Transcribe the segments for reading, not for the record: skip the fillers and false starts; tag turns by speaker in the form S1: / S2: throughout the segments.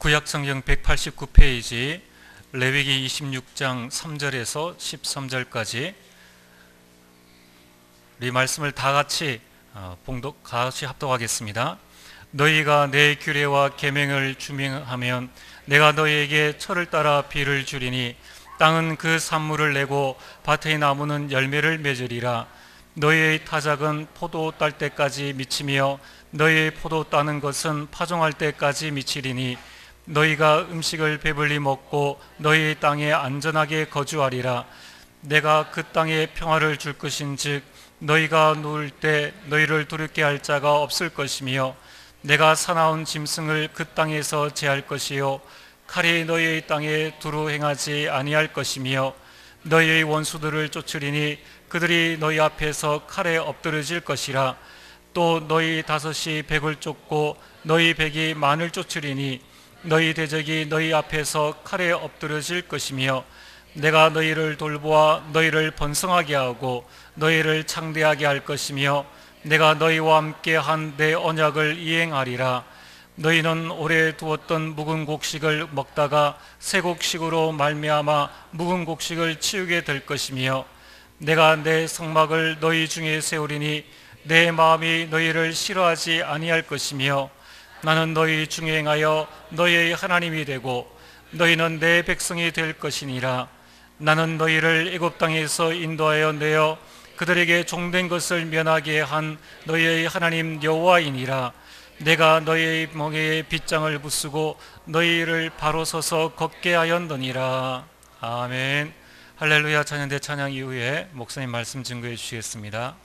S1: 구약성경 189페이지 레위기 26장 3절에서 13절까지 이 말씀을 다 같이 합독하겠습니다. 너희가 내 규례와 계명을 준행하면 내가 너희에게 철을 따라 비를 주리니 땅은 그 산물을 내고 밭의 나무는 열매를 맺으리라. 너희의 타작은 포도 딸 때까지 미치며 너희의 포도 따는 것은 파종할 때까지 미치리니 너희가 음식을 배불리 먹고 너희의 땅에 안전하게 거주하리라. 내가 그 땅에 평화를 줄 것인즉 너희가 누울 때 너희를 두렵게 할 자가 없을 것이며 내가 사나운 짐승을 그 땅에서 제할 것이요 칼이 너희의 땅에 두루 행하지 아니할 것이며 너희의 원수들을 쫓으리니 그들이 너희 앞에서 칼에 엎드러질 것이라. 또 너희 다섯이 백을 쫓고 너희 백이 만을 쫓으리니 너희 대적이 너희 앞에서 칼에 엎드러질 것이며 내가 너희를 돌보아 너희를 번성하게 하고 너희를 창대하게 할 것이며 내가 너희와 함께 한 내 언약을 이행하리라. 너희는 오래 두었던 묵은 곡식을 먹다가 새 곡식으로 말미암아 묵은 곡식을 치우게 될 것이며 내가 내 성막을 너희 중에 세우리니 내 마음이 너희를 싫어하지 아니할 것이며 나는 너희 중에 행하여 너희의 하나님이 되고 너희는 내 백성이 될 것이니라. 나는 너희를 애굽 땅에서 인도하여 내어 그들에게 종된 것을 면하게 한 너희의 하나님 여호와이니라. 내가 너희의 멍에에 빗장을 부수고 너희를 바로 서서 걷게 하였느니라. 아멘. 할렐루야. 찬양대 찬양 이후에 목사님 말씀 증거해 주시겠습니다.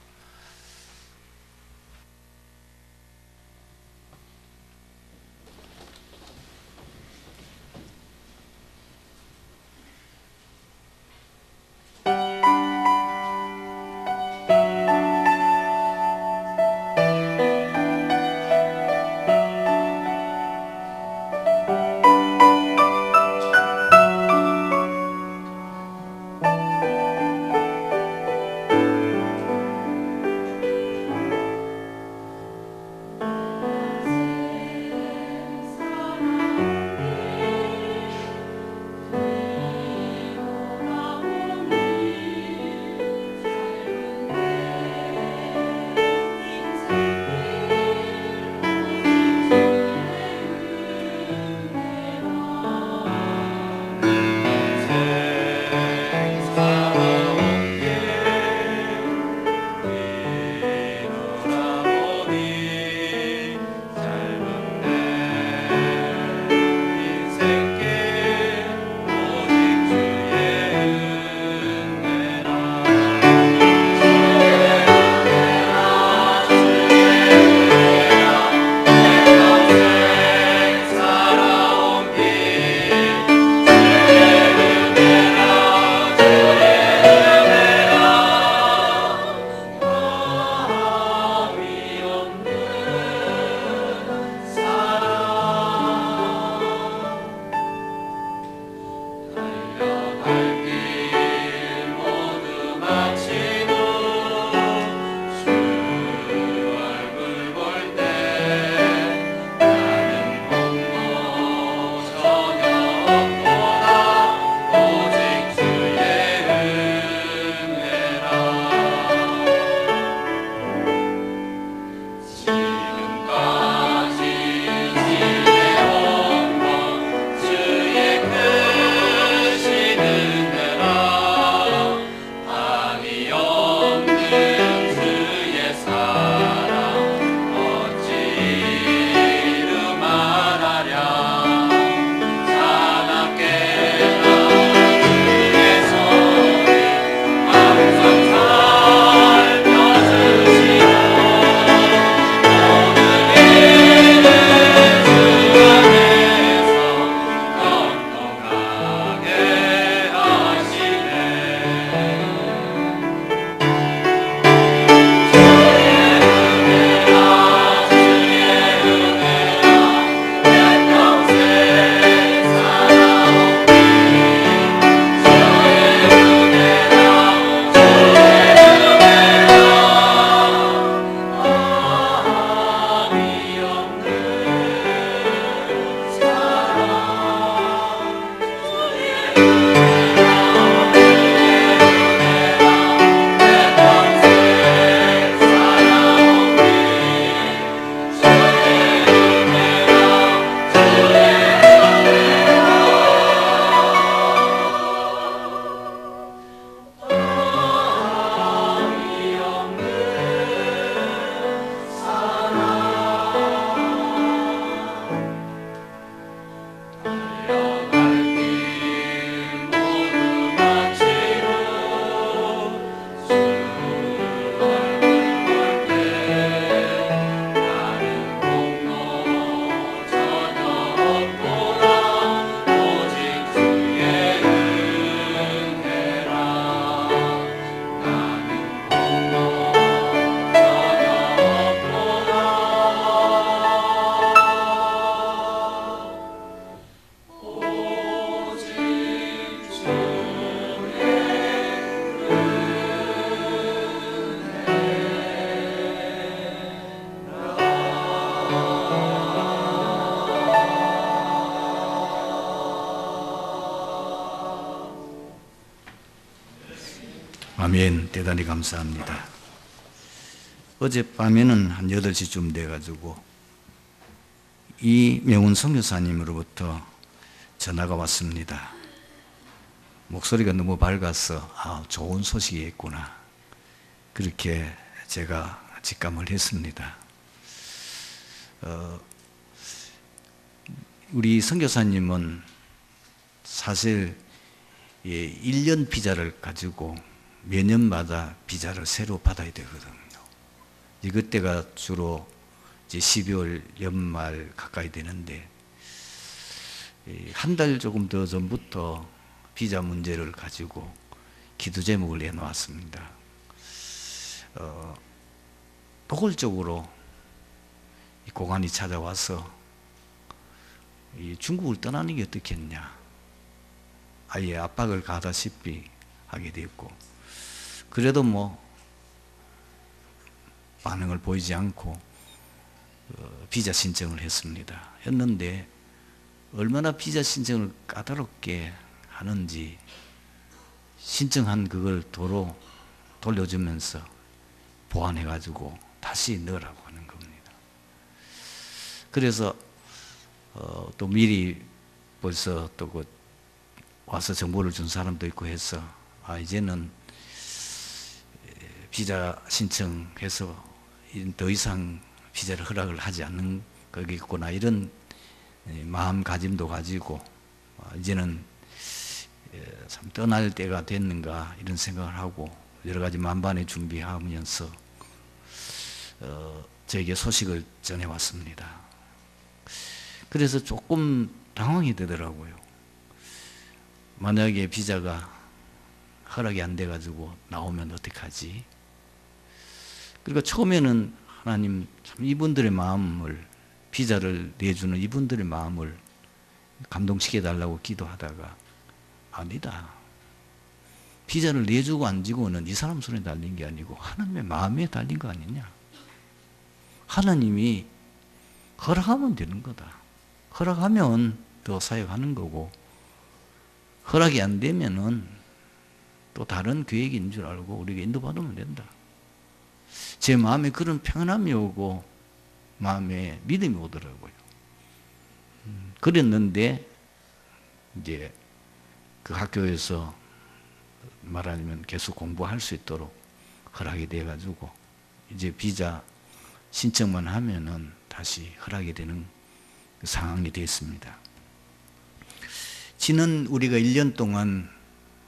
S2: 아멘. 대단히 감사합니다. 어젯밤에는 한 8시쯤 돼가지고 이명훈 선교사님으로부터 전화가 왔습니다. 목소리가 너무 밝아서 좋은 소식이 있구나, 그렇게 제가 직감을 했습니다. 우리 선교사님은 사실 1년 비자를 가지고 매년마다 비자를 새로 받아야 되거든요. 그때가 주로 이제 12월 연말 가까이 되는데, 한 달 조금 더 전부터 비자 문제를 가지고 기도 제목을 내놓았습니다. 도굴적으로 고관이 찾아와서 중국을 떠나는 게 어떻겠냐, 아예 압박을 가다시피 하게 됐고, 그래도 반응을 보이지 않고 비자 신청을 했는데 얼마나 비자 신청을 까다롭게 하는지 신청한 그걸 도로 돌려주면서 보완해가지고 다시 넣으라고 하는 겁니다. 그래서 또 미리 벌써 또 와서 정보를 준 사람도 있고 해서 이제는 비자 신청해서 더 이상 비자를 허락을 하지 않는 거겠구나, 이런 마음가짐도 가지고 이제는 참 떠날 때가 됐는가 이런 생각을 하고 여러 가지 만반의 준비하면서 저에게 소식을 전해왔습니다. 그래서 조금 당황이 되더라고요. 만약에 비자가 허락이 안 돼가지고 나오면 어떡하지? 그러니까 처음에는 하나님 참 이분들의 마음을, 비자를 내주는 이분들의 마음을 감동시켜달라고 기도하다가 아니다, 비자를 내주고 안 주고는 이 사람 손에 달린 게 아니고 하나님의 마음에 달린 거 아니냐. 하나님이 허락하면 되는 거다. 허락하면 더 사역하는 거고, 허락이 안 되면은 또 다른 계획인 줄 알고 우리가 인도받으면 된다. 제 마음에 그런 평안함이 오고 마음에 믿음이 오더라고요. 그랬는데 이제 그 학교에서 말하자면 계속 공부할 수 있도록 허락이 돼가지고 이제 비자 신청만 하면은 다시 허락이 되는 그 상황이 됐습니다. 지난 우리가 1년 동안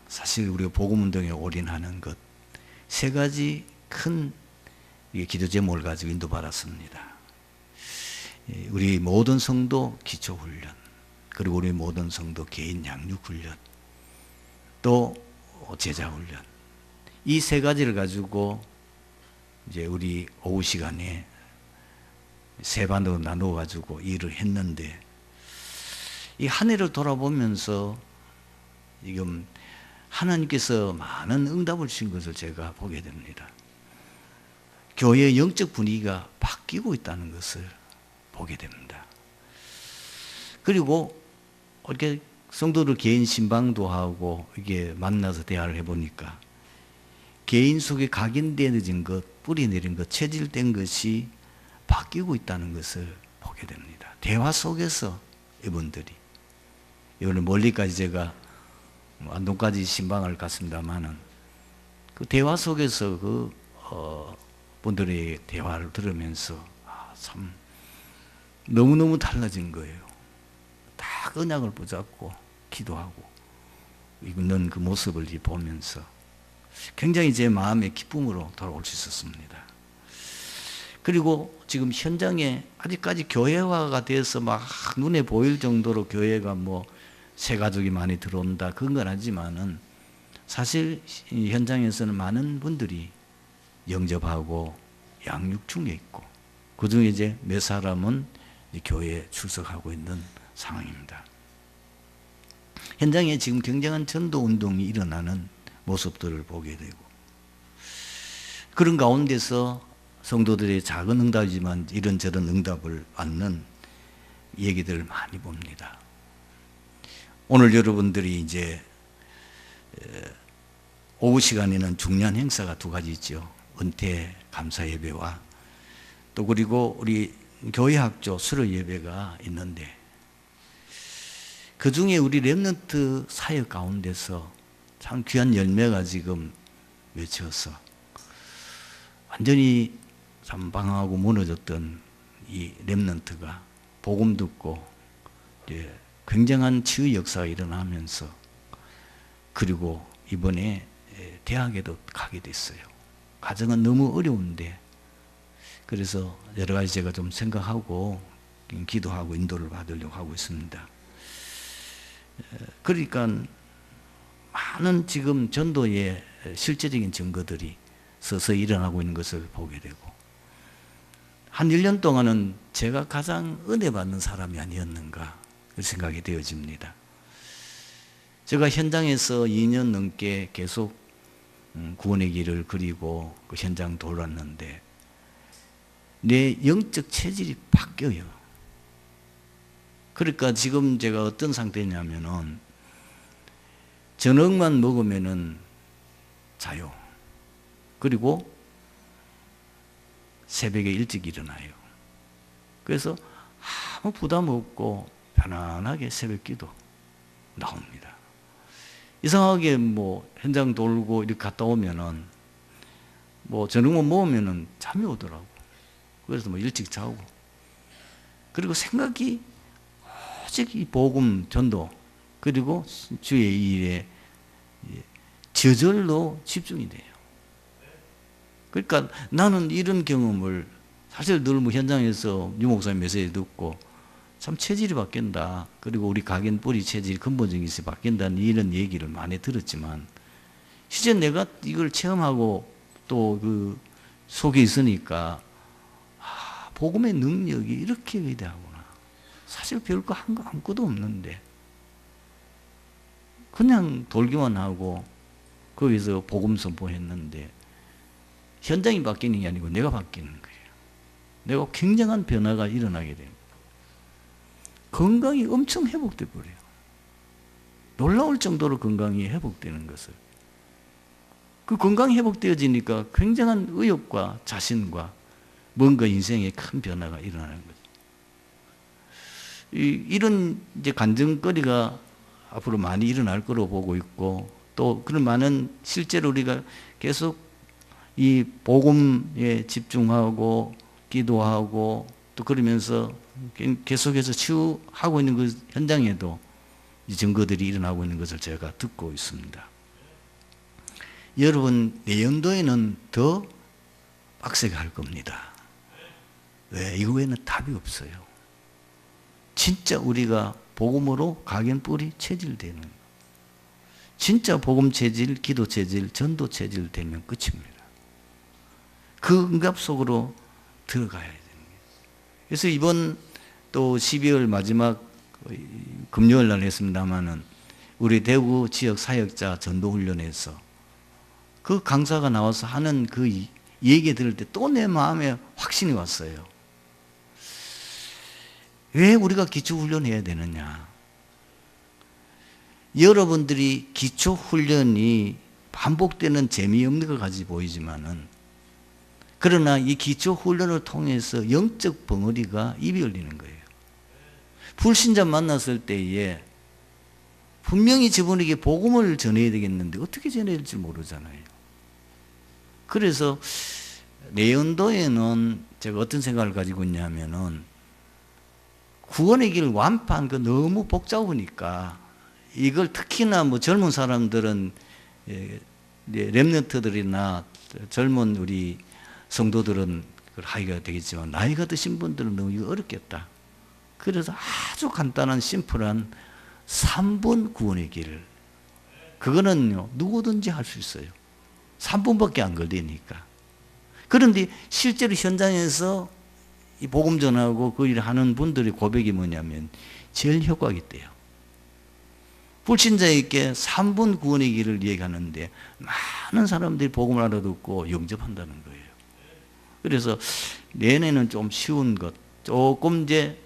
S2: 사실 우리가 복음운동에 올인하는 것 3가지 큰 기도 제목을 가지고 인도받았습니다. 우리 모든 성도 기초훈련, 그리고 우리 모든 성도 개인 양육훈련, 또 제자훈련, 이 3가지를 가지고 이제 우리 오후 시간에 3반으로 나누어 가지고 일을 했는데, 이 한 해를 돌아보면서 지금 하나님께서 많은 응답을 주신 것을 제가 보게 됩니다. 교회의 영적 분위기가 바뀌고 있다는 것을 보게 됩니다. 그리고 이렇게 성도들 개인 신방도 하고 이게 만나서 대화를 해보니까 개인 속에 각인되어진 것, 뿌리 내린 것, 체질된 것이 바뀌고 있다는 것을 보게 됩니다. 대화 속에서 이분들이, 이번에 멀리까지 제가 안동까지 신방을 갔습니다만은 그 대화 속에서 분들의 대화를 들으면서 참 너무너무 달라진 거예요. 다 언약을 붙잡고 기도하고 있는 그 모습을 보면서 굉장히 제 마음의 기쁨으로 돌아올 수 있었습니다. 그리고 지금 현장에 아직까지 교회화가 돼서 막 눈에 보일 정도로 교회가 새 가족이 많이 들어온다, 그런 건 아니지만은 사실 현장에서는 많은 분들이 영접하고 양육 중에 있고, 그 중에 이제 몇 사람은 교회에 출석하고 있는 상황입니다. 현장에 지금 굉장한 전도 운동이 일어나는 모습들을 보게 되고, 그런 가운데서 성도들의 작은 응답이지만 이런저런 응답을 받는 얘기들을 많이 봅니다. 오늘 여러분들이 이제 오후 시간에는 중요한 행사가 두 가지 있죠. 은퇴 감사 예배와 또 그리고 우리 교회 학조 수료 예배가 있는데, 그 중에 우리 렘넌트 사역 가운데서 참 귀한 열매가 지금 맺혀서 완전히 참 방황하고 무너졌던 이 렘넌트가 복음 듣고 이제 굉장한 치유 역사가 일어나면서, 그리고 이번에 대학에도 가게 됐어요. 가정은 너무 어려운데, 그래서 여러 가지 제가 좀 생각하고 기도하고 인도를 받으려고 하고 있습니다. 그러니까 많은 지금 전도의 실제적인 증거들이 서서히 일어나고 있는 것을 보게 되고, 한 1년 동안은 제가 가장 은혜 받는 사람이 아니었는가 그 생각이 되어집니다. 제가 현장에서 2년 넘게 계속 구원의 길을 그리고 그 현장 돌았는데 내 영적 체질이 바뀌어요. 그러니까 지금 제가 어떤 상태냐면은 저녁만 먹으면은 자요. 그리고 새벽에 일찍 일어나요. 그래서 아무 부담 없고 편안하게 새벽 기도 나옵니다. 이상하게 뭐 현장 돌고 이렇게 갔다 오면은 뭐 저녁만 먹으면은 잠이 오더라고. 그래서 뭐 일찍 자고. 그리고 생각이 오직 이 복음 전도 그리고 주의 일에 저절로 집중이 돼요. 그러니까 나는 이런 경험을 사실 늘 뭐 현장에서 유 목사님 메시지 듣고 참 체질이 바뀐다. 그리고 우리 각인 뿌리 체질 근본적인 것이 바뀐다는 이런 얘기를 많이 들었지만, 실제 내가 이걸 체험하고 또 그 속에 있으니까 복음의 능력이 이렇게 위대하구나. 사실 별거 한 거 아무것도 없는데 그냥 돌기만 하고 거기서 복음 선포했는데 현장이 바뀌는 게 아니고 내가 바뀌는 거예요. 내가 굉장한 변화가 일어나게 됩니다. 건강이 엄청 회복돼 버려요. 놀라울 정도로 건강이 회복되는 것을. 그 건강이 회복되어지니까 굉장한 의욕과 자신과 뭔가 인생에 큰 변화가 일어나는 거죠. 이런 이제 간증거리가 앞으로 많이 일어날 거로 보고 있고, 또 그런 많은 실제로 우리가 계속 이 복음에 집중하고 기도하고 또 그러면서 계속해서 치유하고 있는 그 현장에도 이 증거들이 일어나고 있는 것을 제가 듣고 있습니다. 여러분, 내년도에는 더 빡세게 할 겁니다. 왜? 이거 외에는 답이 없어요. 진짜 우리가 복음으로 각인 뿌리 체질되는, 진짜 복음 체질, 기도 체질, 전도 체질 되면 끝입니다. 그 응답 속으로 들어가야 됩니다. 그래서 이번 또 12월 마지막 금요일 날 했습니다마는 우리 대구 지역 사역자 전도훈련에서 그 강사가 나와서 하는 그 얘기 들을 때 또 내 마음에 확신이 왔어요. 왜 우리가 기초훈련해야 되느냐? 여러분들이 기초훈련이 반복되는 재미없는 것 같이 보이지만은, 그러나 이 기초훈련을 통해서 영적 벙어리가 입이 열리는 거예요. 불신자 만났을 때에 분명히 저분에게 복음을 전해야 되겠는데 어떻게 전해야 될지 모르잖아요. 그래서 내연도에는 제가 어떤 생각을 가지고 있냐면은, 구원의 길 완파한 거 너무 복잡하니까 이걸 특히나 뭐 젊은 사람들은 렘넌트들이나 젊은 우리 성도들은 그걸 하기가 되겠지만 나이가 드신 분들은 너무 이거 어렵겠다. 그래서 아주 간단한 심플한 3분 구원의 길, 그거는요 누구든지 할 수 있어요. 3분밖에 안 걸리니까. 그런데 실제로 현장에서 이 복음 전하고 그 일을 하는 분들의 고백이 뭐냐면 제일 효과가 있대요. 불신자에게 3분 구원의 길을 얘기하는데 많은 사람들이 복음을 알아듣고 영접한다는 거예요. 그래서 내년에는 좀 쉬운 것, 조금 이제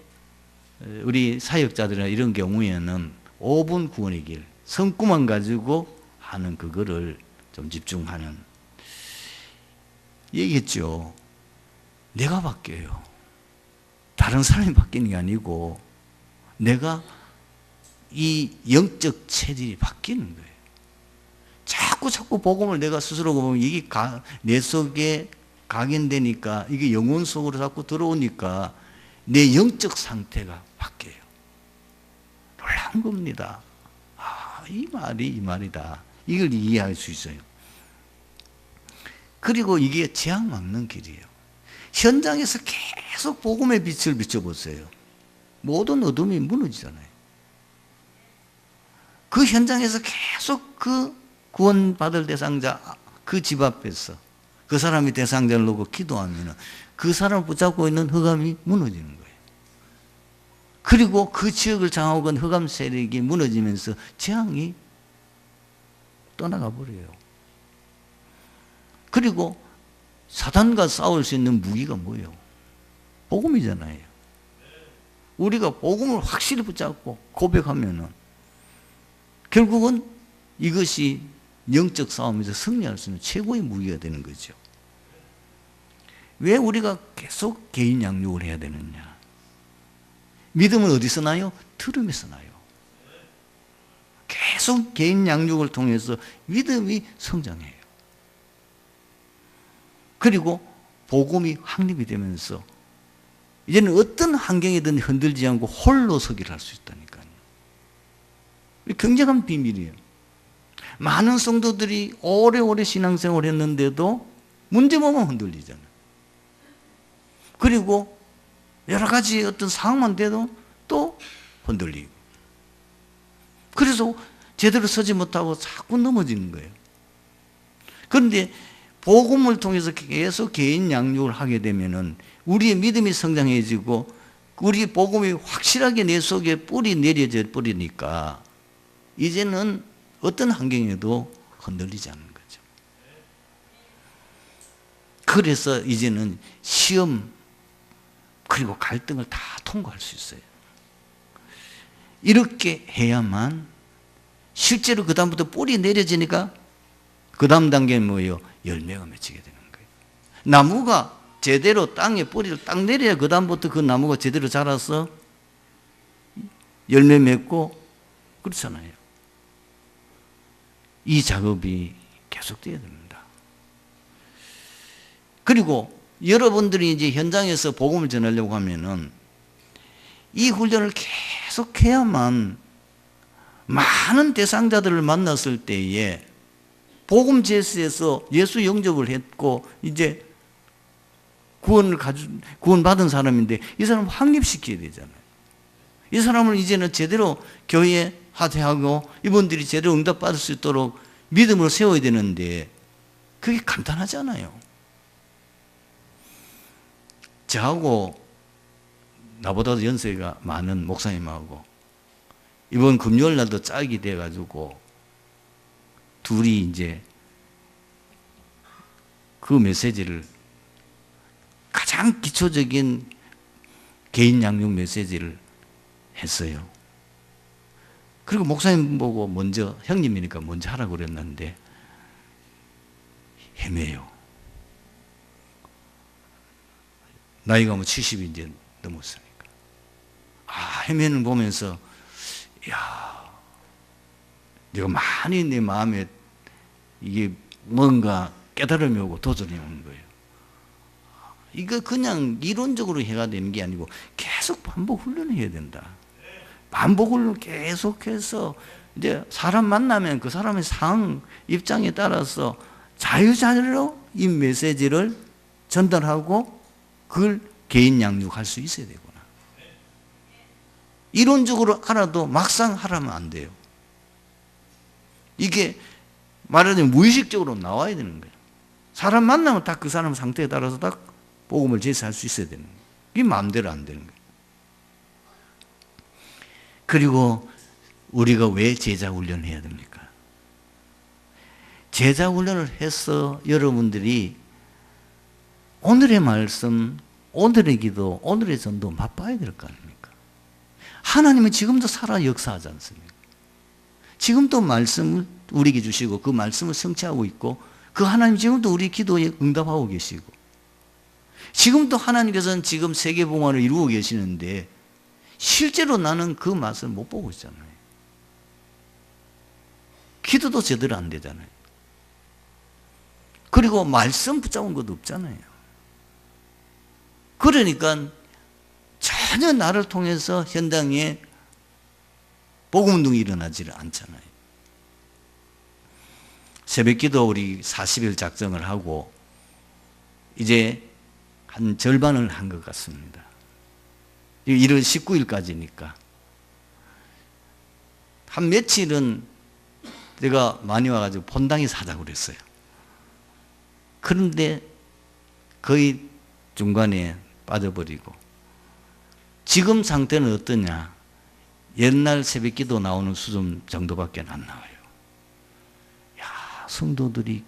S2: 우리 사역자들이나 이런 경우에는 5분 구원의 길, 성구만 가지고 하는 그거를 좀 집중하는 얘기했죠. 내가 바뀌어요. 다른 사람이 바뀌는 게 아니고 내가 이 영적 체질이 바뀌는 거예요. 자꾸 복음을 내가 스스로 보면 이게 내 속에 각인되니까 이게 영혼 속으로 자꾸 들어오니까 내 영적 상태가 바뀌어요. 놀라운 겁니다. 이 말이 이 말이다. 이걸 이해할 수 있어요. 그리고 이게 재앙 막는 길이에요. 현장에서 계속 복음의 빛을 비춰보세요. 모든 어둠이 무너지잖아요. 그 현장에서 계속 그 구원받을 대상자 그 집 앞에서 그 사람이 대상자를 놓고 기도하면 그 사람을 붙잡고 있는 흑암이 무너지는 거예요. 그리고 그 지역을 장악한 흑암 세력이 무너지면서 재앙이 떠나가 버려요. 그리고 사단과 싸울 수 있는 무기가 뭐예요? 복음이잖아요. 우리가 복음을 확실히 붙잡고 고백하면은 결국은 이것이 영적 싸움에서 승리할 수 있는 최고의 무기가 되는 거죠. 왜 우리가 계속 개인 양육을 해야 되느냐? 믿음은 어디서 나요? 들음에서 나요. 계속 개인 양육을 통해서 믿음이 성장해요. 그리고 복음이 확립이 되면서 이제는 어떤 환경이든 흔들지 않고 홀로 서기를 할 수 있다니까요. 굉장한 비밀이에요. 많은 성도들이 오래오래 신앙생활을 했는데도 문제만 흔들리잖아요. 그리고 여러 가지 어떤 상황만 돼도 또 흔들리고. 그래서 제대로 서지 못하고 자꾸 넘어지는 거예요. 그런데 복음을 통해서 계속 개인 양육을 하게 되면은 우리의 믿음이 성장해지고 우리 복음이 확실하게 내 속에 뿌리 내려져 버리니까 이제는 어떤 환경에도 흔들리지 않는 거죠. 그래서 이제는 시험 그리고 갈등을 다 통과할 수 있어요. 이렇게 해야만 실제로 그 다음부터 뿌리 내려지니까 그 다음 단계는 뭐예요? 열매가 맺히게 되는 거예요. 나무가 제대로 땅에 뿌리를 딱 내려야 그 다음부터 그 나무가 제대로 자라서 열매 맺고 그렇잖아요. 이 작업이 계속돼야 됩니다. 그리고 여러분들이 이제 현장에서 복음을 전하려고 하면은 이 훈련을 계속 해야만 많은 대상자들을 만났을 때에 복음 제스에서 예수 영접을 했고 이제 구원받은 사람인데 이 사람을 확립시켜야 되잖아요. 이 사람을 이제는 제대로 교회에 하대하고 이분들이 제대로 응답받을 수 있도록 믿음으로 세워야 되는데 그게 간단하잖아요. 저하고 나보다도 연세가 많은 목사님하고 이번 금요일 날도 짝이 돼가지고 둘이 이제 그 메시지를 가장 기초적인 개인 양육 메시지를 했어요. 그리고 목사님 보고 먼저 형님이니까 먼저 하라고 그랬는데 헤매요. 나이가 뭐 70이 이제 넘었으니까. 헤매는 보면서 야, 내가 많이 내 마음에 이게 뭔가 깨달음이 오고 도전이 오는 거예요. 이거 그냥 이론적으로 해가 되는 게 아니고 계속 반복 훈련해야 된다. 반복 훈련 계속해서 이제 사람 만나면 그 사람의 상황, 입장에 따라서 자유자재로 이 메시지를 전달하고 그걸 개인 양육할 수 있어야 되구나. 이론적으로 알아도 막상 하라면 안 돼요. 이게 말하자면 무의식적으로 나와야 되는 거예요. 사람 만나면 딱 그 사람 상태에 따라서 딱 복음을 제시할 수 있어야 되는 거예요. 이게 마음대로 안 되는 거예요. 그리고 우리가 왜 제자 훈련을 해야 됩니까? 제자 훈련을 해서 여러분들이 오늘의 말씀, 오늘의 기도, 오늘의 전도 맛봐야 될 거 아닙니까? 하나님은 지금도 살아 역사하지 않습니까? 지금도 말씀을 우리에게 주시고 그 말씀을 성취하고 있고 그 하나님 지금도 우리 기도에 응답하고 계시고 지금도 하나님께서는 지금 세계봉화를 이루고 계시는데 실제로 나는 그 맛을 못 보고 있잖아요. 기도도 제대로 안 되잖아요. 그리고 말씀 붙잡은 것도 없잖아요. 그러니까 전혀 나를 통해서 현장에 복음운동이 일어나지를 않잖아요. 새벽기도 우리 40일 작정을 하고 이제 한 절반을 한 것 같습니다. 1월 19일까지니까 한 며칠은 내가 많이 와가지고 본당에 사자고 그랬어요. 그런데 거의 중간에 빠져버리고 지금 상태는 어떠냐? 옛날 새벽기도 나오는 수준 정도밖에 안 나와요. 야, 성도들이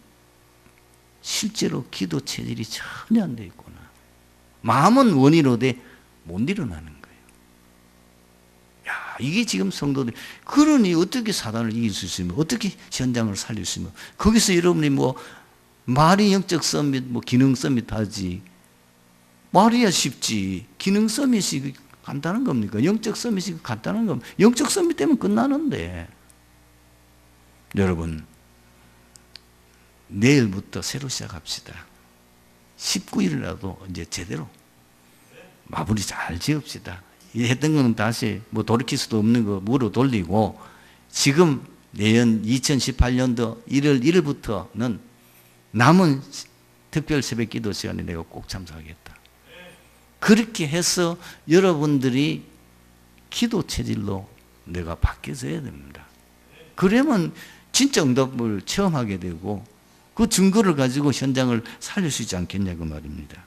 S2: 실제로 기도 체질이 전혀 안 돼 있구나. 마음은 원이로되 못 일어나는 거예요. 야, 이게 지금 성도들이 그러니 어떻게 사단을 이길 수 있으며 어떻게 현장을 살릴 수 있으며 거기서 여러분이 뭐 말이 영적 서밋 뭐 기능 서밋 하지 말이야 쉽지 기능 서밋이 간단한 겁니까? 영적 서밋이 간단한 겁니까? 영적 서밋 되면 끝나는데 여러분 내일부터 새로 시작합시다. 19일이라도 이제 제대로 마무리 잘 지읍시다. 했던 거는 다시 뭐 돌이킬 수도 없는 거 무로 돌리고 지금 내년 2018년도 1월 1일부터는 남은 특별 새벽 기도 시간에 내가 꼭 참석하겠다. 그렇게 해서 여러분들이 기도 체질로 내가 바뀌어져야 됩니다. 그러면 진짜 응답을 체험하게 되고 그 증거를 가지고 현장을 살릴 수 있지 않겠냐고 말입니다.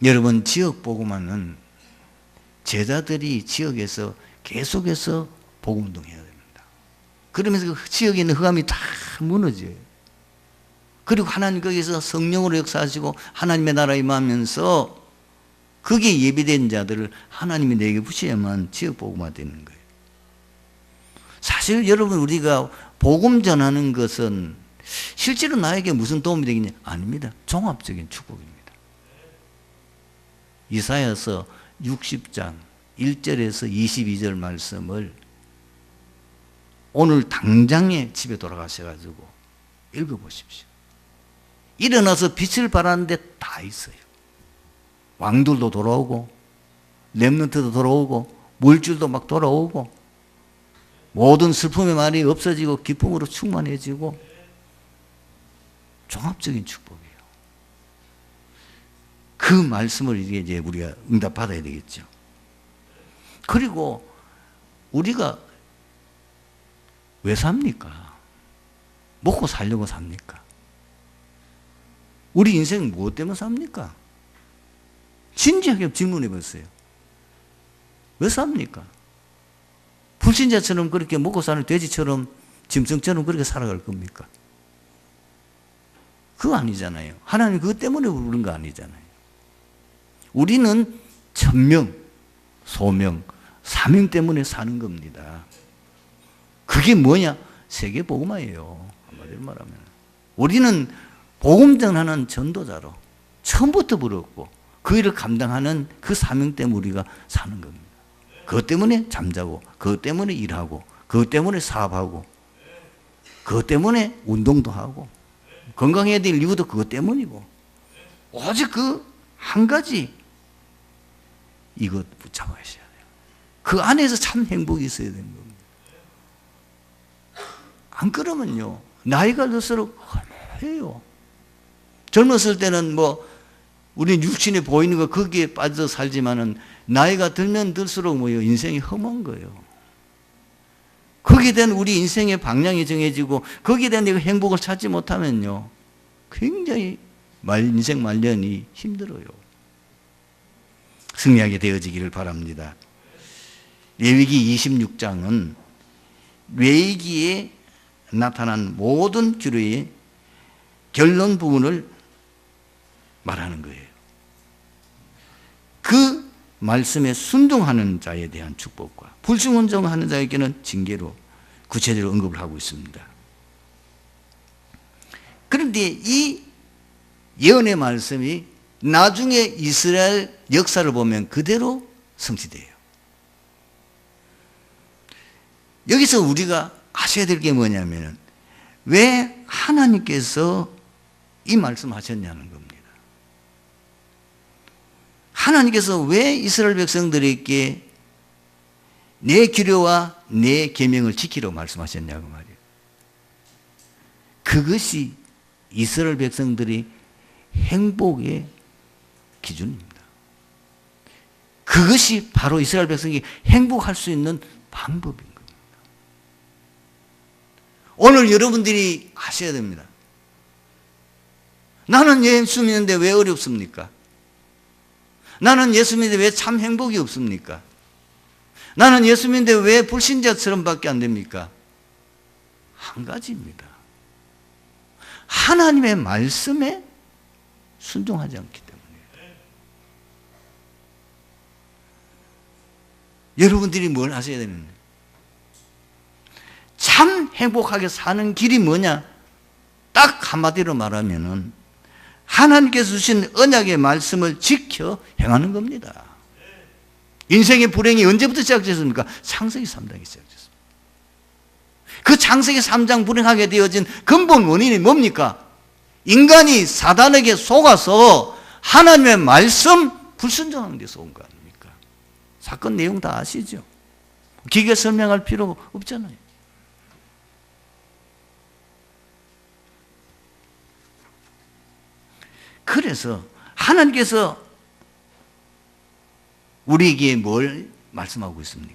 S2: 여러분 지역 복음화는 제자들이 지역에서 계속해서 복음운동해야 됩니다. 그러면서 그 지역에 있는 흑암이 다 무너져요. 그리고 하나님 거기서 성령으로 역사하시고 하나님의 나라 임하면서 거기에 예비된 자들을 하나님이 내게 부셔야만 지역 복음화 되는 거예요. 사실 여러분 우리가 복음 전하는 것은 실제로 나에게 무슨 도움이 되겠냐? 아닙니다. 종합적인 축복입니다. 이사야서 60장 1절에서 22절 말씀을 오늘 당장에 집에 돌아가셔가지고 읽어보십시오. 일어나서 빛을 발하는데 다 있어요. 왕들도 돌아오고 렘넌트도 돌아오고 물줄도 막 돌아오고 모든 슬픔의 말이 없어지고 기쁨으로 충만해지고 종합적인 축복이에요. 그 말씀을 이제 우리가 응답받아야 되겠죠. 그리고 우리가 왜 삽니까? 먹고 살려고 삽니까? 우리 인생 무엇 때문에 삽니까? 진지하게 질문해 보세요. 왜 삽니까? 불신자처럼 그렇게 먹고 사는 돼지처럼 짐승처럼 그렇게 살아갈 겁니까? 그거 아니잖아요. 하나님 그것 때문에 부른 거 아니잖아요. 우리는 천명, 소명, 사명 때문에 사는 겁니다. 그게 뭐냐? 세계 복음화예요. 한마디로 말하면. 우리는 복음 전하는 전도자로 처음부터 부르었고 그 일을 감당하는 그 사명 때문에 우리가 사는 겁니다. 그것 때문에 잠자고 그것 때문에 일하고 그것 때문에 사업하고 그것 때문에 운동도 하고 건강해야 될 이유도 그것 때문이고 오직 그 한 가지 이것 붙잡아야 돼요. 그 안에서 참 행복이 있어야 되는 겁니다. 안 그러면요 나이가 들수록 해요. 젊었을 때는 뭐 우리 육신에 보이는 거 거기에 빠져 살지만은 나이가 들면 들수록 뭐요 인생이 험한 거예요. 거기에 대한 우리 인생의 방향이 정해지고 거기에 대한 내가 행복을 찾지 못하면요 굉장히 인생 말년이 힘들어요. 승리하게 되어지기를 바랍니다. 레위기 26장은 레위기에 나타난 모든 규례의 결론 부분을 말하는 거예요. 그 말씀에 순종하는 자에 대한 축복과 불순종하는 자에게는 징계로 구체적으로 언급을 하고 있습니다. 그런데 이 예언의 말씀이 나중에 이스라엘 역사를 보면 그대로 성취돼요. 여기서 우리가 아셔야 될 게 뭐냐면 왜 하나님께서 이 말씀하셨냐는 겁니다. 하나님께서 왜 이스라엘 백성들에게 내 규례와 내 계명을 지키라고 말씀하셨냐고 말이에요. 그것이 이스라엘 백성들이 행복의 기준입니다. 그것이 바로 이스라엘 백성이 행복할 수 있는 방법인 겁니다. 오늘 여러분들이 아셔야 됩니다. 나는 예수 믿는데 왜 어렵습니까? 나는 예수 믿는데 왜 참 행복이 없습니까? 나는 예수 믿는데 왜 불신자처럼 밖에 안 됩니까? 한 가지입니다. 하나님의 말씀에 순종하지 않기 때문이에요. 여러분들이 뭘 하셔야 되는데? 참 행복하게 사는 길이 뭐냐? 딱 한마디로 말하면은 하나님께서 주신 언약의 말씀을 지켜 행하는 겁니다. 인생의 불행이 언제부터 시작됐습니까? 창세기 3장이 시작됐습니다. 그 창세기 3장 불행하게 되어진 근본 원인이 뭡니까? 인간이 사단에게 속아서 하나님의 말씀 불순종하는 데서 온 거 아닙니까? 사건 내용 다 아시죠? 길게 설명할 필요가 없잖아요. 그래서 하나님께서 우리에게 뭘 말씀하고 있습니까?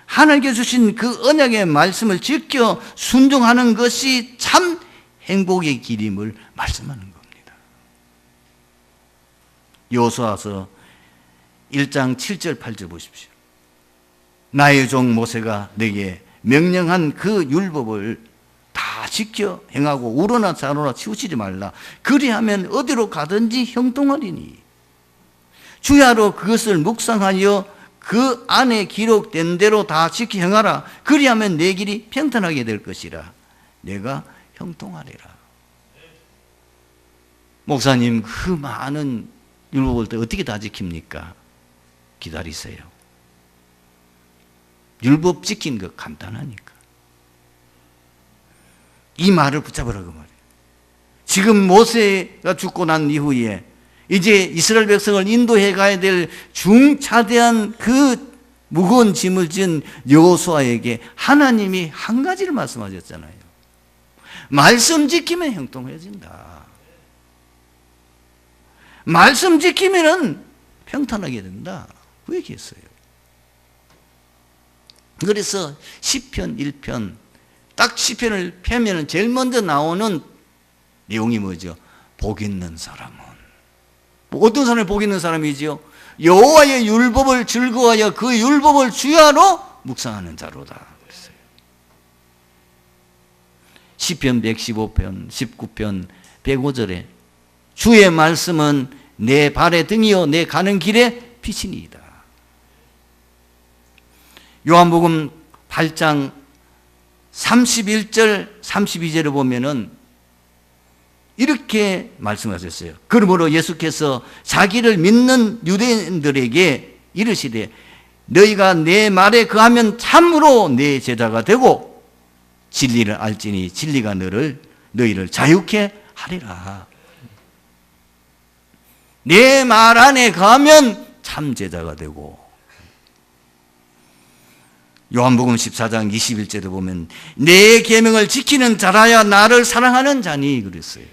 S2: 하나님께서 주신 그 언약의 말씀을 지켜 순종하는 것이 참 행복의 길임을 말씀하는 겁니다. 여호수아서 1장 7절 8절 보십시오. 나의 종 모세가 내게 명령한 그 율법을 다 지켜 행하고 우로나 좌로나 치우치지 말라. 그리하면 어디로 가든지 형통하리니 주야로 그것을 묵상하여 그 안에 기록된 대로 다 지켜 행하라. 그리하면 내 길이 평탄하게 될 것이라. 내가 형통하리라. 목사님, 그 많은 율법을 어떻게 다 지킵니까? 기다리세요. 율법 지키는 거 간단하니까. 이 말을 붙잡으라고 말이에요. 지금 모세가 죽고 난 이후에 이제 이스라엘 백성을 인도해 가야 될 중차대한 그 무거운 짐을 진 여호수아에게 하나님이 한 가지를 말씀하셨잖아요. 말씀 지키면 형통해진다. 말씀 지키면은 평탄하게 된다. 그 얘기했어요. 그래서 시편 1편 딱 시편을 펴면은 제일 먼저 나오는 내용이 뭐죠? 복 있는 사람은, 어떤 사람이 복 있는 사람이지요? 여호와의 율법을 즐거워하여 그 율법을 주야로 묵상하는 자로다. 그랬어요. 시편 115편 19편 105절에 주의 말씀은 내 발의 등이요 내 가는 길에 빛이니이다. 요한복음 8장 31절 32절을 보면은 이렇게 말씀하셨어요. 그러므로 예수께서 자기를 믿는 유대인들에게 이르시되 너희가 내 말에 거하면 참으로 내 제자가 되고 진리를 알지니 진리가 너희를 자유케 하리라. 내 말 안에 거하면 참 제자가 되고. 요한복음 14장 21절에 보면 내 계명을 지키는 자라야 나를 사랑하는 자니 그랬어요.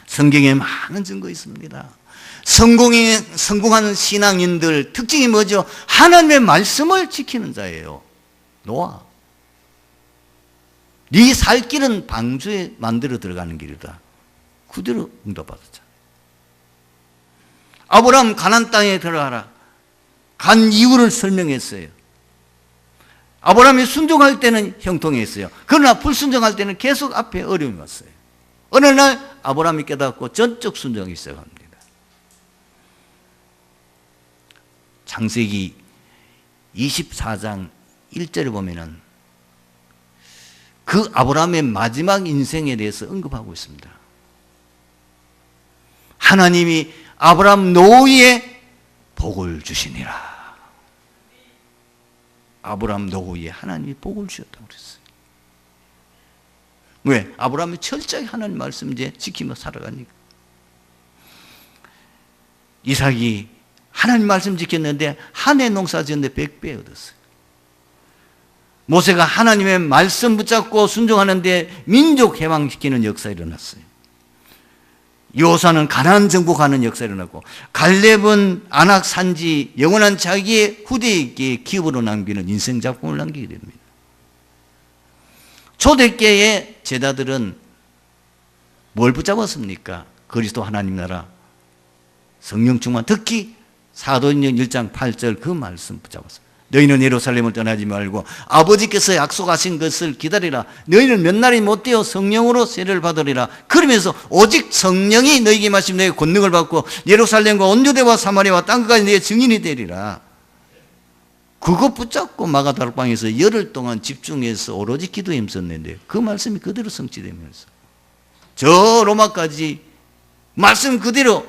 S2: 성경에 많은 증거 있습니다. 성공하는 신앙인들 특징이 뭐죠? 하나님의 말씀을 지키는 자예요. 노아, 네 살 길은 방주에 만들어 들어가는 길이다. 그대로 응답받았잖아요. 아브라함 가나안 땅에 들어가라. 간 이유를 설명했어요. 아브라함이 순종할 때는 형통했어요. 그러나 불순종할 때는 계속 앞에 어려움이 왔어요. 어느 날 아브라함이 깨닫고 전적 순종하기 시작합니다. 창세기 24장 1절에 보면은 그 아브라함의 마지막 인생에 대해서 언급하고 있습니다. 하나님이 아브라함 노후에 복을 주시니라. 아브라함 노후에 하나님이 복을 주셨다고 그랬어요. 왜? 아브라함이 철저히 하나님 말씀 이제 지키며 살아가니까. 이삭이 하나님 말씀 지켰는데 한 해 농사 지었는데 100배 얻었어요. 모세가 하나님의 말씀 붙잡고 순종하는데 민족 해방시키는 역사 일어났어요. 여호수아는 가나안 정복하는 역사 일어났고, 갈렙은 안악 산지 영원한 자기의 후대에게 기업으로 남기는 인생 작품을 남기게 됩니다. 초대교회의 제자들은 뭘 붙잡았습니까? 그리스도 하나님 나라, 성령 충만, 특히 사도행전 1장 8절 그 말씀 붙잡았습니다. 너희는 예루살렘을 떠나지 말고 아버지께서 약속하신 것을 기다리라. 너희는 몇 날이 못되어 성령으로 세례를 받으리라. 그러면서 오직 성령이 너희에게 마시면 너희 권능을 받고 예루살렘과 온 유대와 사마리아와 땅끝까지 너희의 증인이 되리라. 그거 붙잡고 마가다락방에서 열흘 동안 집중해서 오로지 기도에 힘썼는데 그 말씀이 그대로 성취되면서 저 로마까지 말씀 그대로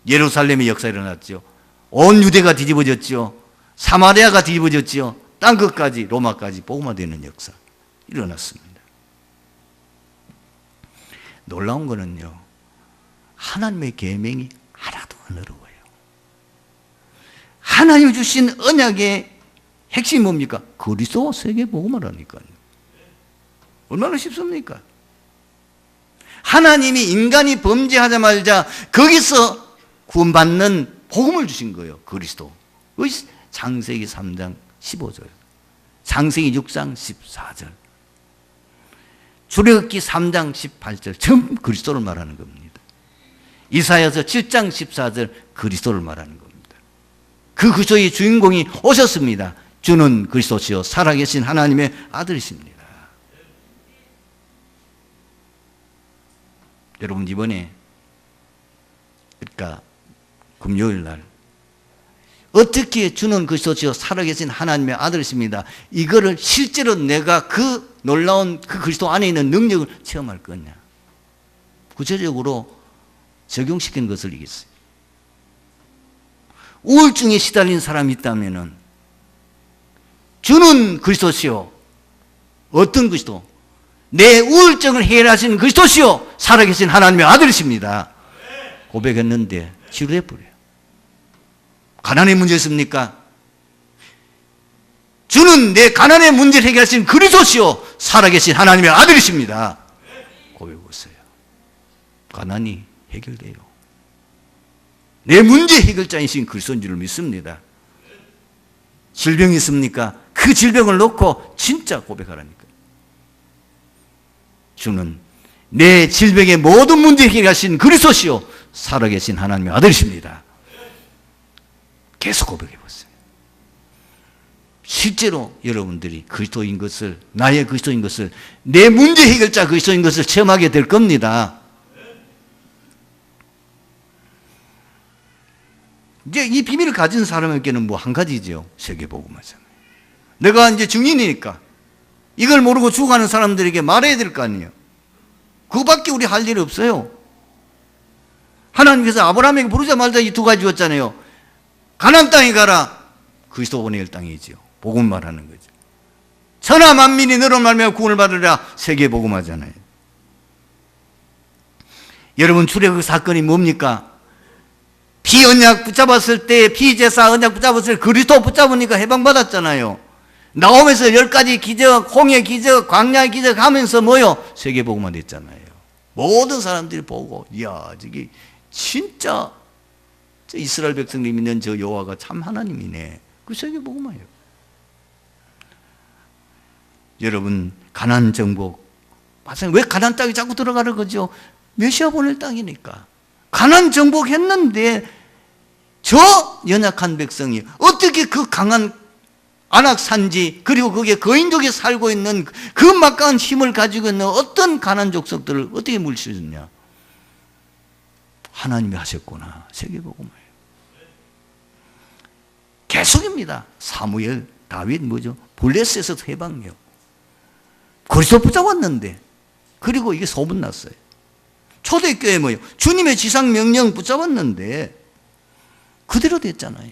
S2: 예루살렘의 역사가 일어났죠. 온 유대가 뒤집어졌죠. 사마리아가 뒤집어졌지요. 땅끝까지 로마까지 복음화되는 역사 일어났습니다. 놀라운 거는요, 하나님의 계명이 하나도 안 어려워요. 하나님이 주신 언약의 핵심이 뭡니까? 그리스도 세계 복음화라니까요. 얼마나 쉽습니까? 하나님이 인간이 범죄하자마자 거기서 구원받는 복음을 주신 거예요. 그리스도. 창세기 3장 15절, 창세기 6장 14절, 출애굽기 3장 18절 전부 그리스도를 말하는 겁니다. 이사야서 7장 14절 그리스도를 말하는 겁니다. 그 그리스도의 주인공이 오셨습니다. 주는 그리스도시요 살아계신 하나님의 아들이십니다. 여러분, 이번에 그러니까 금요일 날 어떻게 주는 그리스도시요 살아계신 하나님의 아들이십니다. 이거를 실제로 내가 그 놀라운 그 그리스도 안에 있는 능력을 체험할 거냐. 구체적으로 적용시킨 것을 이겼어요. 우울증에 시달린 사람이 있다면은 주는 그리스도시요. 어떤 그리스도? 내 우울증을 해결하시는 그리스도시요 살아계신 하나님의 아들이십니다. 고백했는데 치료해버려요. 가난의 문제 있습니까? 주는 내 가난의 문제를 해결하신 그리스도시요 살아계신 하나님의 아들이십니다. 고백했어요. 가난이 해결돼요. 내 문제 해결자이신 그리스도인 줄 믿습니다. 질병이 있습니까? 그 질병을 놓고 진짜 고백하라니까요. 주는 내 질병의 모든 문제 해결하신 그리스도시요 살아계신 하나님의 아들이십니다. 계속 고백해 보세요. 실제로 여러분들이 그리스도인 것을, 나의 그리스도인 것을, 내 문제 해결자 그리스도인 것을 체험하게 될 겁니다. 이제 이 비밀을 가진 사람에게는 뭐 한 가지죠. 세계복음화잖아요. 내가 이제 증인이니까 이걸 모르고 죽어가는 사람들에게 말해야 될 거 아니에요. 그거밖에 우리 할 일이 없어요. 하나님께서 아브라함에게 부르자마자 이 두 가지 줬잖아요. 가나안 땅에 가라. 그리스도 보낼 땅이지요. 복음 말하는 거죠. 천하 만민이 너로 말미암아 구원을 받으리라. 세계 복음하잖아요. 여러분, 출애굽 사건이 뭡니까? 피언약 붙잡았을 때, 피제사 언약 붙잡았을 때 그리스도 붙잡으니까 해방받았잖아요. 나오면서 10가지 기적, 홍해 기적, 광야의 기적 하면서 뭐요? 세계 복음화 됐잖아요. 모든 사람들이 보고, 이야, 저기 진짜 이스라엘 백성들이 믿는 저 여호와가 참 하나님이네. 그 세계 복음화예요. 여러분, 가나안 정복, 왜 가나안 땅에 자꾸 들어가는 거죠? 메시아 보낼 땅이니까. 가나안 정복했는데 저 연약한 백성이 어떻게 그 강한 안악 산지, 그리고 거기에 거인족이 살고 있는 그 막강한 힘을 가지고 있는 어떤 가나안 족속들을 어떻게 물리쳤느냐? 하나님이 하셨구나. 세계 복음화예요. 계속입니다. 사무엘, 다윗 뭐죠? 블레셋에서 해방이요. 그리스도 붙잡았는데, 그리고 이게 소문났어요. 초대교회 뭐요? 주님의 지상명령 붙잡았는데 그대로 됐잖아요.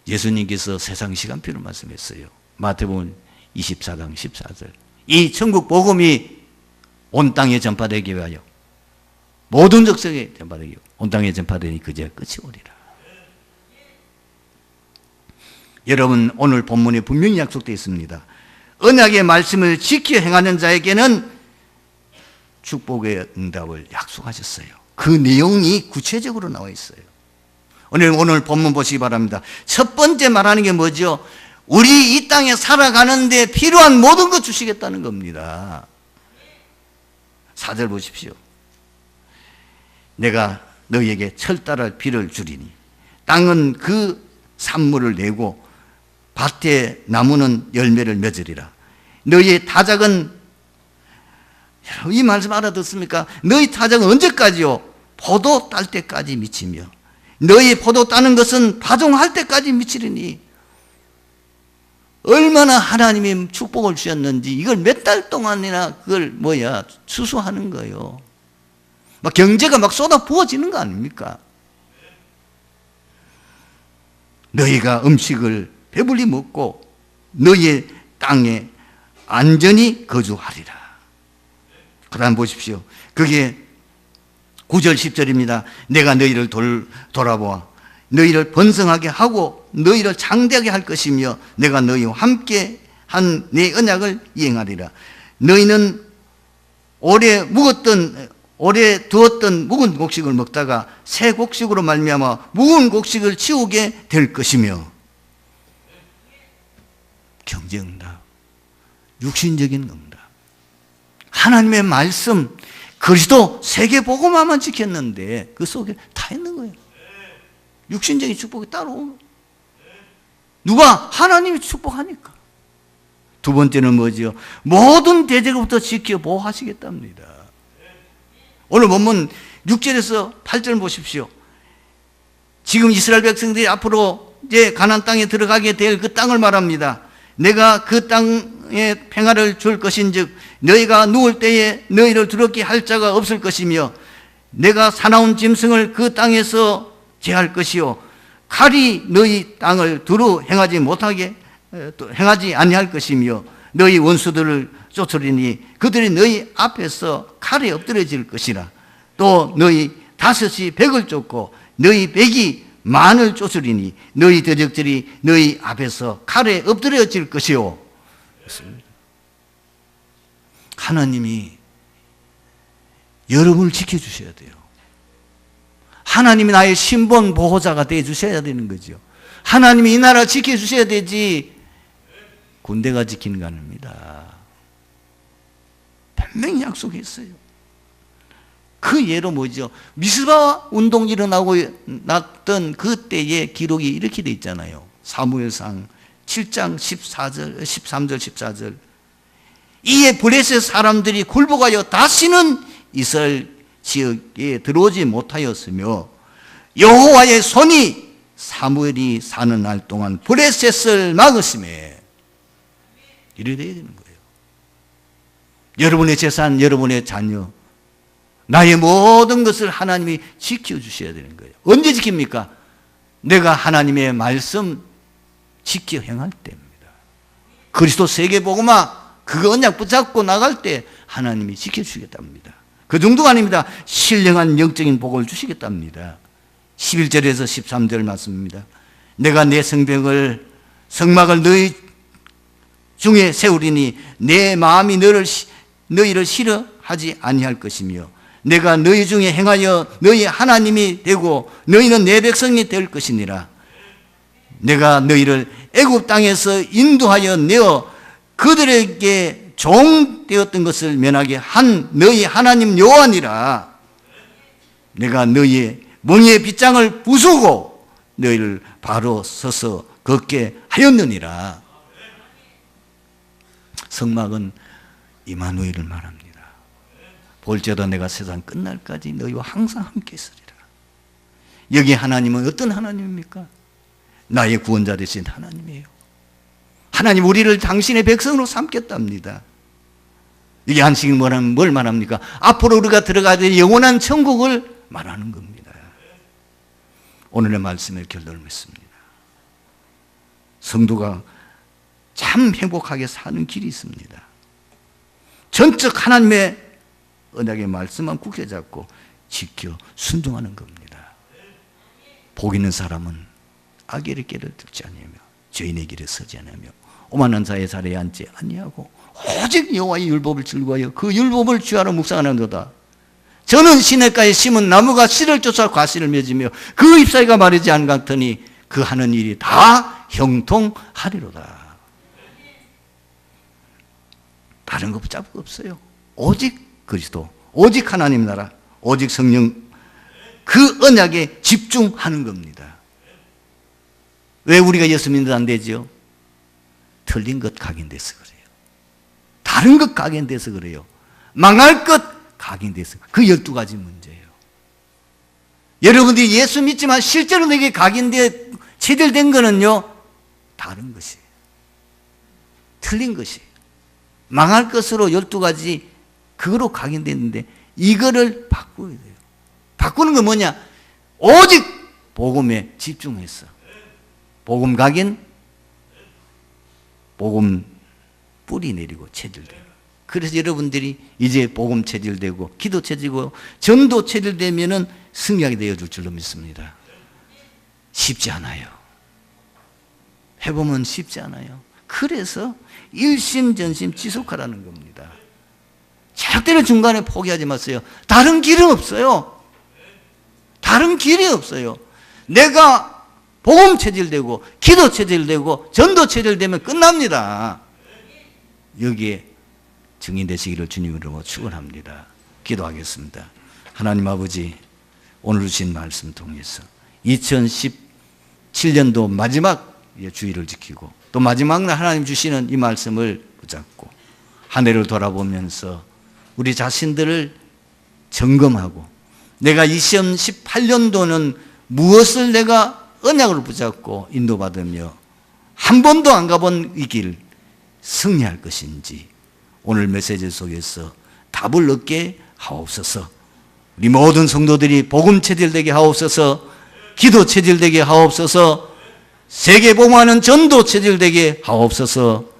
S2: 예수님께서 세상 시간표를 말씀했어요. 마태복음 24장 14절. 이 천국 복음이 온 땅에 전파되기 위하여 모든 족속에 전파되기 위하여 온 땅에 전파되니 그제 끝이 오리라. 여러분, 오늘 본문에 분명히 약속되어 있습니다. 언약의 말씀을 지켜 행하는 자에게는 축복의 응답을 약속하셨어요. 그 내용이 구체적으로 나와 있어요. 오늘 본문 보시기 바랍니다. 첫 번째 말하는 게 뭐죠? 우리 이 땅에 살아가는데 필요한 모든 것 주시겠다는 겁니다. 4절 보십시오. 내가 너희에게 철달할 비를 주리니 땅은 그 산물을 내고 밭에 나무는 열매를 맺으리라. 너희의 타작은, 이 말씀 알아듣습니까? 너희 타작은 언제까지요? 포도 딸 때까지 미치며 너희 포도 따는 것은 파종할 때까지 미치리니. 얼마나 하나님이 축복을 주셨는지 이걸 몇 달 동안이나 그걸 추수하는 거예요. 막 경제가 막 쏟아 부어지는 거 아닙니까? 너희가 음식을 배불리 먹고 너희의 땅에 안전히 거주하리라. 그 다음 보십시오. 그게 9절 10절입니다. 내가 너희를 돌아보아 너희를 번성하게 하고 너희를 장대하게 할 것이며 내가 너희와 함께 한 내 언약을 이행하리라. 너희는 오래 두었던 묵은 곡식을 먹다가 새 곡식으로 말미암아 묵은 곡식을 치우게 될 것이며. 경제응답, 육신적인 응답, 하나님의 말씀, 그리스도 세계복음화만 지켰는데 그 속에 다 있는 거예요. 육신적인 축복이 따로 누가? 하나님이 축복하니까. 두 번째는 뭐죠? 모든 대적부터 지켜 보호하시겠답니다. 오늘 본문 6절에서 8절 보십시오. 지금 이스라엘 백성들이 앞으로 이제 가나안 땅에 들어가게 될 그 땅을 말합니다. 내가 그 땅에 평화를 줄 것인즉 너희가 누울 때에 너희를 두렵게 할 자가 없을 것이며 내가 사나운 짐승을 그 땅에서 제할 것이요 칼이 너희 땅을 두루 행하지 아니할 것이며 너희 원수들을 쫓으리니 그들이 너희 앞에서 칼에 엎드려질 것이라. 또 너희 다섯이 백을 쫓고 너희 백이 만을 쫓으리니 너희 대적들이 너희 앞에서 칼에 엎드려질 것이요. 하나님이 여러분을 지켜주셔야 돼요. 하나님이 나의 신분 보호자가 되어주셔야 되는 거죠. 하나님이 이 나라 지켜주셔야 되지 군대가 지키는 거 아닙니다. 분명히 약속했어요. 그 예로 뭐죠? 미스바 운동 일어나고 났던 그때의 기록이 이렇게 돼 있잖아요. 사무엘상 7장 13절 14절. 이에 블레셋 사람들이 굴복하여 다시는 이스라엘 지역에 들어오지 못하였으며 여호와의 손이 사무엘이 사는 날 동안 블레셋을 막았음에 이래 돼야 되는 거예요. 여러분의 재산, 여러분의 자녀, 나의 모든 것을 하나님이 지켜주셔야 되는 거예요. 언제 지킵니까? 내가 하나님의 말씀 지켜 행할 때입니다. 그리스도 세계복음화 그거 언약 붙잡고 나갈 때 하나님이 지켜주시겠답니다. 그 정도가 아닙니다. 신령한 영적인 복을 주시겠답니다. 11절에서 13절 말씀입니다. 내가 내 성막을 너희 중에 세우리니 내 마음이 너희를 싫어하지 아니할 것이며 내가 너희 중에 행하여 너희 하나님이 되고 너희는 내 백성이 될 것이니라. 내가 너희를 애굽 땅에서 인도하여 내어 그들에게 종 되었던 것을 면하게 한 너희 하나님 여호와니라. 내가 너희의 멍에의 빗장을 부수고 너희를 바로 서서 걷게 하였느니라. 성막은 이마누엘을 말합니다. 볼지어다 내가 세상 끝날까지 너희와 항상 함께 있으리라. 여기 하나님은 어떤 하나님입니까? 나의 구원자 되신 하나님이에요. 하나님 우리를 당신의 백성으로 삼겠답니다. 이게 안식이 뭘 말합니까? 앞으로 우리가 들어가야 될 영원한 천국을 말하는 겁니다. 오늘의 말씀을 결론을 맺습니다. 성도가 참 행복하게 사는 길이 있습니다. 전적 하나님의 언약의 말씀만 굳게 잡고 지켜 순종하는 겁니다. 복 있는 사람은 악의 길을 듣지 아니하며 죄인의 길에 서지 아니하며 오만한 자의 자리에 앉지 아니하고 오직 여호와의 율법을 즐거워하여 그 율법을 주야로 묵상하는도다. 저는 시냇가에 심은 나무가 씨를 쫓아 과실을 맺으며 그 잎사귀가 마르지 않같더니 그 하는 일이 다 형통하리로다. 다른 것 붙잡을 거 없어요. 오직 그리스도, 오직 하나님 나라, 오직 성령 그 언약에 집중하는 겁니다. 왜 우리가 예수 믿는데 안 되죠? 틀린 것 각인돼서 그래요. 다른 것 각인돼서 그래요. 망할 것 각인돼서 그 12가지 문제예요. 여러분들이 예수 믿지만 실제로 내게 각인돼 체질된 거는요 다른 것이에요. 틀린 것이에요. 망할 것으로 12가지 그거로 각인됐는데 이거를 바꿔야 돼요. 바꾸는 건 뭐냐? 오직 복음에 집중해서 복음 각인, 복음 뿌리 내리고 체질되고. 그래서 여러분들이 이제 복음 체질되고 기도 체질되고 전도 체질되면은 승리하게 되어줄 줄로 믿습니다. 쉽지 않아요. 해보면 쉽지 않아요. 그래서 일심전심 지속하라는 겁니다. 절대로 중간에 포기하지 마세요. 다른 길은 없어요. 다른 길이 없어요. 내가 복음 체질되고 기도 체질되고 전도 체질되면 끝납니다. 여기에 증인되시기를 주님으로 축원합니다. 기도하겠습니다. 하나님 아버지, 오늘 주신 말씀 통해서 2017년도 마지막 주일을 지키고 또 마지막 날 하나님 주시는 이 말씀을 붙잡고 한 해를 돌아보면서 우리 자신들을 점검하고 내가 2018년도는 무엇을 내가 언약으로 붙잡고 인도받으며 한 번도 안 가본 이 길 승리할 것인지 오늘 메시지 속에서 답을 얻게 하옵소서. 우리 모든 성도들이 복음 체질되게 하옵소서. 기도 체질되게 하옵소서. 세계 복음하는 전도 체질되게 하옵소서.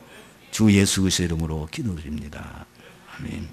S2: 주 예수 그리스도의 이름으로 기도드립니다. 아멘.